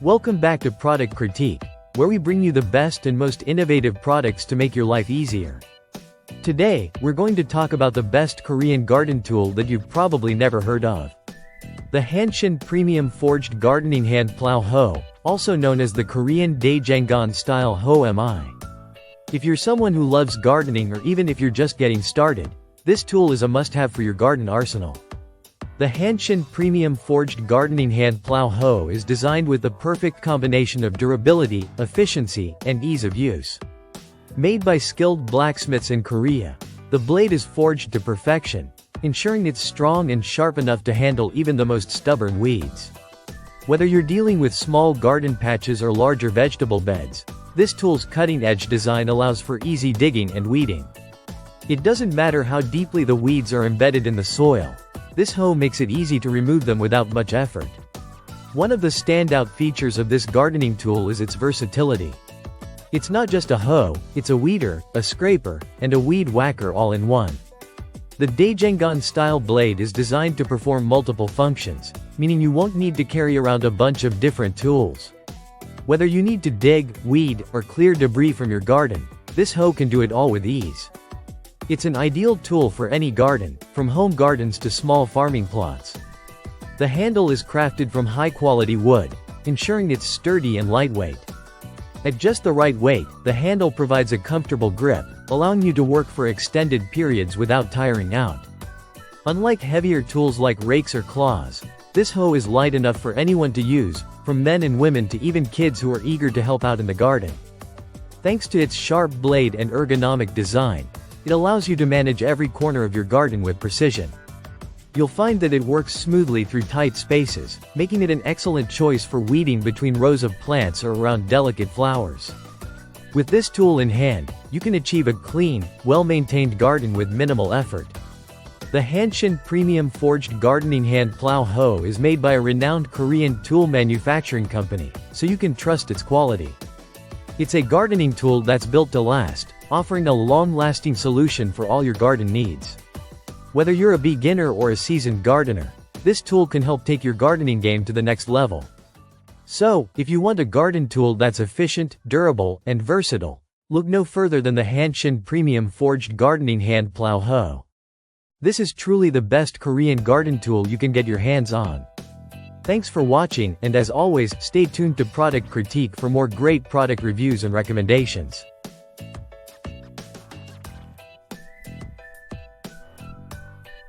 Welcome back to Product Critique, where we bring you the best and most innovative products to make your life easier. Today, we're going to talk about the best Korean garden tool that you've probably never heard of. The HANSHIN Premium Forged Gardening Hand Plow Hoe, also known as the Korean Daejangon Style Hoe Mi. If you're someone who loves gardening or even if you're just getting started, this tool is a must-have for your garden arsenal. The HANSHIN Premium Forged Gardening Hand Plow Hoe is designed with the perfect combination of durability, efficiency, and ease of use. Made by skilled blacksmiths in Korea, the blade is forged to perfection, ensuring it's strong and sharp enough to handle even the most stubborn weeds. Whether you're dealing with small garden patches or larger vegetable beds, this tool's cutting-edge design allows for easy digging and weeding. It doesn't matter how deeply the weeds are embedded in the soil. This hoe makes it easy to remove them without much effort. One of the standout features of this gardening tool is its versatility. It's not just a hoe, it's a weeder, a scraper, and a weed whacker all in one. The Daejangon style blade is designed to perform multiple functions, meaning you won't need to carry around a bunch of different tools. Whether you need to dig, weed, or clear debris from your garden, this hoe can do it all with ease. It's an ideal tool for any garden, from home gardens to small farming plots. The handle is crafted from high-quality wood, ensuring it's sturdy and lightweight. At just the right weight, the handle provides a comfortable grip, allowing you to work for extended periods without tiring out. Unlike heavier tools like rakes or claws, this hoe is light enough for anyone to use, from men and women to even kids who are eager to help out in the garden. Thanks to its sharp blade and ergonomic design, it allows you to manage every corner of your garden with precision. You'll find that it works smoothly through tight spaces, making it an excellent choice for weeding between rows of plants or around delicate flowers. With this tool in hand, you can achieve a clean, well-maintained garden with minimal effort. The HANSHIN Premium Forged Gardening Hand Plow Hoe is made by a renowned Korean tool manufacturing company, so you can trust its quality. It's a gardening tool that's built to last, offering a long-lasting solution for all your garden needs. Whether you're a beginner or a seasoned gardener, this tool can help take your gardening game to the next level. So, if you want a garden tool that's efficient, durable, and versatile, look no further than the HANSHIN Premium Forged Gardening Hand Plow Hoe. This is truly the best Korean garden tool you can get your hands on. Thanks for watching, and as always, stay tuned to Product Critique for more great product reviews and recommendations.